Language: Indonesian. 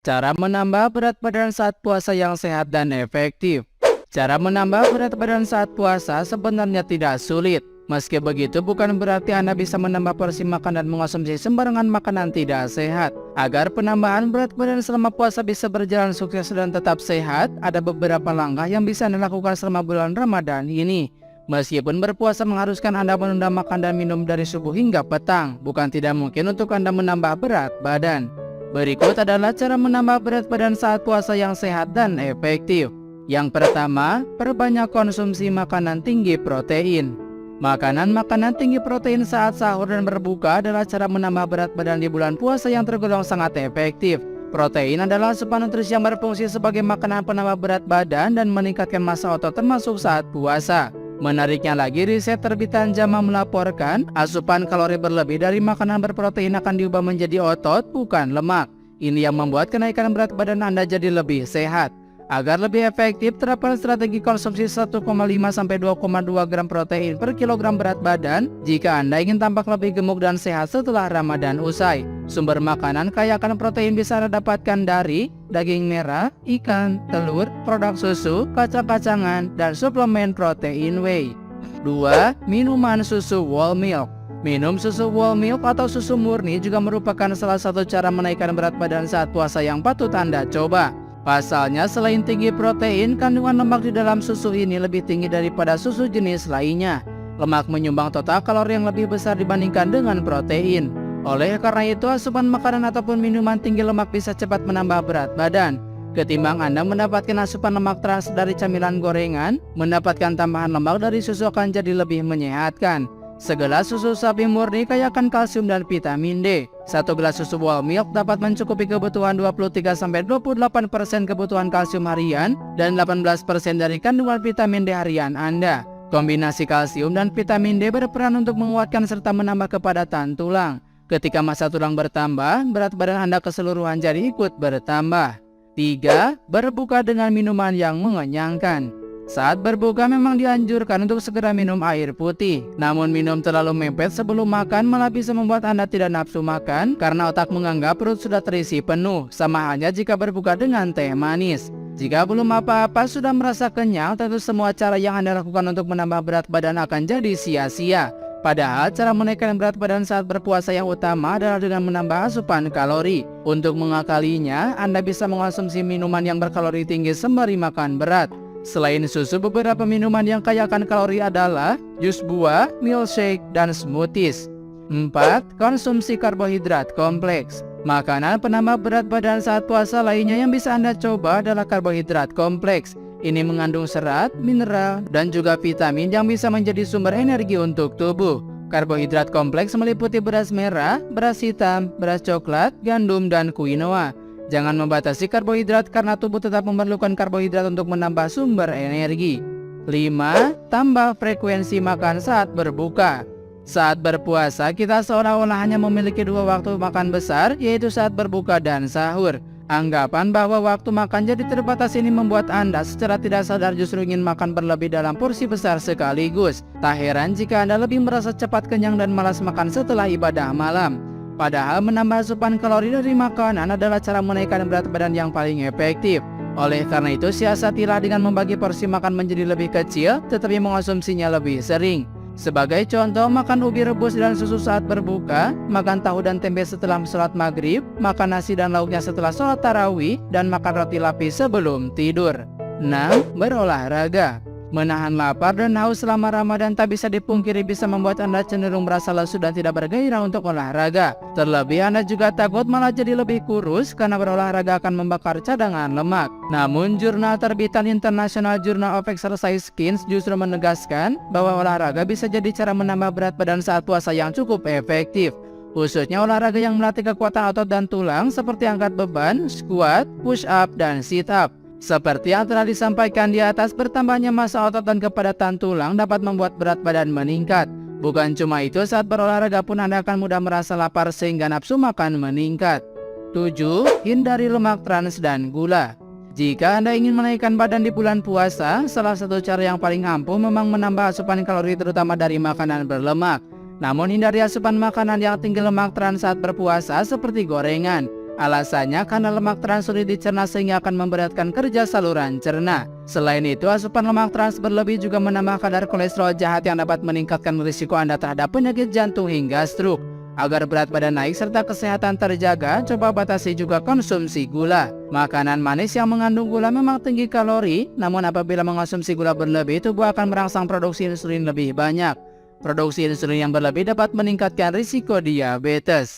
Cara menambah berat badan saat puasa yang sehat dan efektif. Cara menambah berat badan saat puasa sebenarnya tidak sulit. Meski begitu, bukan berarti Anda bisa menambah porsi makan dan mengonsumsi sembarangan makanan tidak sehat. Agar penambahan berat badan selama puasa bisa berjalan sukses dan tetap sehat, ada beberapa langkah yang bisa Anda lakukan selama bulan Ramadan ini. Meskipun berpuasa mengharuskan Anda menunda makan dan minum dari subuh hingga petang, bukan tidak mungkin untuk Anda menambah berat badan. Berikut adalah cara menambah berat badan saat puasa yang sehat dan efektif. Yang pertama, perbanyak konsumsi makanan tinggi protein. Makanan tinggi protein saat sahur dan berbuka adalah cara menambah berat badan di bulan puasa yang tergolong sangat efektif. Protein adalah asupan nutrisi yang berfungsi sebagai makanan penambah berat badan dan meningkatkan massa otot termasuk saat puasa. Menariknya lagi, riset terbitan JAMA melaporkan asupan kalori berlebih dari makanan berprotein akan diubah menjadi otot, bukan lemak. Ini yang membuat kenaikan berat badan Anda jadi lebih sehat. Agar lebih efektif, terapkan strategi konsumsi 1,5 sampai 2,2 gram protein per kilogram berat badan jika Anda ingin tampak lebih gemuk dan sehat setelah Ramadan usai. Sumber makanan kaya akan protein bisa Anda dapatkan dari daging merah, ikan, telur, produk susu, kacang-kacangan, dan suplemen protein whey. 2. Minuman susu whole milk. Minum susu whole milk atau susu murni juga merupakan salah satu cara menaikkan berat badan saat puasa yang patut Anda coba. Pasalnya, selain tinggi protein, kandungan lemak di dalam susu ini lebih tinggi daripada susu jenis lainnya. Lemak menyumbang total kalori yang lebih besar dibandingkan dengan protein. Oleh karena itu, asupan makanan ataupun minuman tinggi lemak bisa cepat menambah berat badan. Ketimbang Anda mendapatkan asupan lemak trans dari camilan gorengan, mendapatkan tambahan lemak dari susu akan jadi lebih menyehatkan. Segelas susu sapi murni kaya akan kalsium dan vitamin D. Satu gelas susu whole milk dapat mencukupi kebutuhan 23-28% kebutuhan kalsium harian dan 18% dari kandungan vitamin D harian Anda. Kombinasi kalsium dan vitamin D berperan untuk menguatkan serta menambah kepadatan tulang. Ketika massa tulang bertambah, berat badan Anda keseluruhan jadi ikut bertambah. 3. Berbuka dengan minuman yang mengenyangkan. Saat berbuka memang dianjurkan untuk segera minum air putih. Namun minum terlalu mepet sebelum makan malah bisa membuat Anda tidak nafsu makan karena otak menganggap perut sudah terisi penuh. Sama halnya jika berbuka dengan teh manis. Jika belum apa-apa sudah merasa kenyang, tentu semua cara yang Anda lakukan untuk menambah berat badan akan jadi sia-sia. Padahal cara menaikkan berat badan saat berpuasa yang utama adalah dengan menambah asupan kalori. Untuk mengakalinya, Anda bisa mengonsumsi minuman yang berkalori tinggi sembari makan berat. Selain susu, beberapa minuman yang kaya akan kalori adalah jus buah, milkshake, dan smoothies. 4. Konsumsi karbohidrat kompleks. Makanan penambah berat badan saat puasa lainnya yang bisa Anda coba adalah karbohidrat kompleks. Ini mengandung serat, mineral, dan juga vitamin yang bisa menjadi sumber energi untuk tubuh. Karbohidrat kompleks meliputi beras merah, beras hitam, beras coklat, gandum, dan quinoa. Jangan membatasi karbohidrat karena tubuh tetap memerlukan karbohidrat untuk menambah sumber energi. 5. Tambah frekuensi makan saat berbuka. Saat berpuasa, kita seolah-olah hanya memiliki dua waktu makan besar, yaitu saat berbuka dan sahur. Anggapan bahwa waktu makan jadi terbatas ini membuat Anda secara tidak sadar justru ingin makan berlebih dalam porsi besar sekaligus. Tak heran jika Anda lebih merasa cepat kenyang dan malas makan setelah ibadah malam. Padahal menambah asupan kalori dari makanan adalah cara menaikkan berat badan yang paling efektif. Oleh karena itu, siasatilah dengan membagi porsi makan menjadi lebih kecil, tetapi mengonsumsinya lebih sering. Sebagai contoh, makan ubi rebus dan susu saat berbuka, makan tahu dan tempe setelah sholat maghrib, makan nasi dan lauknya setelah sholat tarawih, dan makan roti lapis sebelum tidur. 6. Berolahraga. Menahan lapar dan haus selama Ramadan tak bisa dipungkiri bisa membuat Anda cenderung merasa lesu dan tidak bergairah untuk olahraga. Terlebih Anda juga takut malah jadi lebih kurus karena berolahraga akan membakar cadangan lemak. Namun jurnal terbitan International Journal of Exercise Science justru menegaskan bahwa olahraga bisa jadi cara menambah berat badan saat puasa yang cukup efektif. Khususnya olahraga yang melatih kekuatan otot dan tulang seperti angkat beban, squat, push up, dan sit up. Seperti yang telah disampaikan di atas, bertambahnya massa otot dan kepadatan tulang dapat membuat berat badan meningkat. Bukan cuma itu, saat berolahraga pun Anda akan mudah merasa lapar sehingga nafsu makan meningkat. 7. Hindari lemak trans dan gula. Jika Anda ingin menaikkan badan di bulan puasa, salah satu cara yang paling ampuh memang menambah asupan kalori terutama dari makanan berlemak. Namun hindari asupan makanan yang tinggi lemak trans saat berpuasa seperti gorengan. Alasannya karena lemak trans sulit dicerna sehingga akan memberatkan kerja saluran cerna. Selain itu, asupan lemak trans berlebih juga menambah kadar kolesterol jahat yang dapat meningkatkan risiko Anda terhadap penyakit jantung hingga stroke. Agar berat badan naik serta kesehatan terjaga, coba batasi juga konsumsi gula. Makanan manis yang mengandung gula memang tinggi kalori, namun apabila mengonsumsi gula berlebih, tubuh akan merangsang produksi insulin lebih banyak. Produksi insulin yang berlebih dapat meningkatkan risiko diabetes.